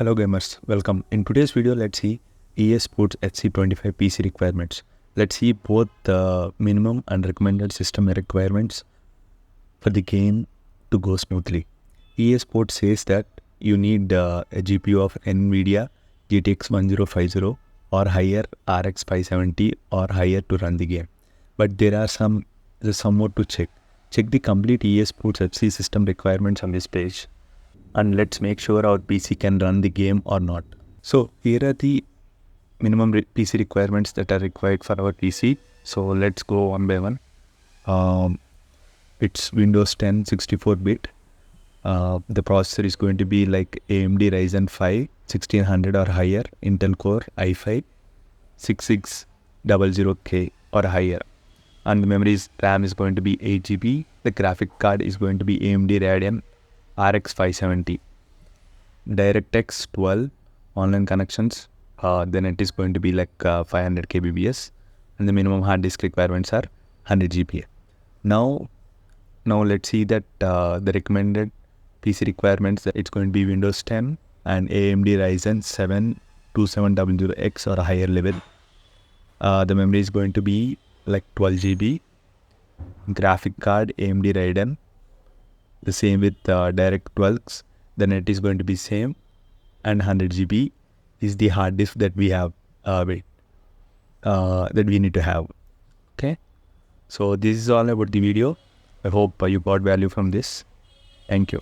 Hello gamers, welcome. In today's video, let's see EA Sports HC25 PC requirements. Let's see both the minimum and recommended system requirements for the game to go smoothly. EA Sports says that you need a GPU of NVIDIA GTX 1050 or higher, RX 570 or higher to run the game. But there's some more to check. Check the complete EA Sports HC system requirements on this page, and let's make sure our PC can run the game or not. So here are the minimum PC requirements that are required for our PC. So let's go one by one. It's Windows 10 64-bit. The processor is going to be like AMD Ryzen 5 1600 or higher, Intel Core i5 6600K or higher. And the RAM is going to be 8 GB. The graphic card is going to be AMD Radeon RX 570. DirectX 12 online connections. Then it is going to be like 500 kbps, and the minimum hard disk requirements are 100 GB. Now let's see that the recommended PC requirements. It's going to be Windows 10 and AMD Ryzen 7 2700X or a higher level. The memory is going to be like 12 GB. Graphic card AMD Radeon. The same with DirectX. Then it is going to be same, and 100 GB is the hard disk that we have that we need to have. Okay, so this is all about the video. I hope you got value from this. Thank you.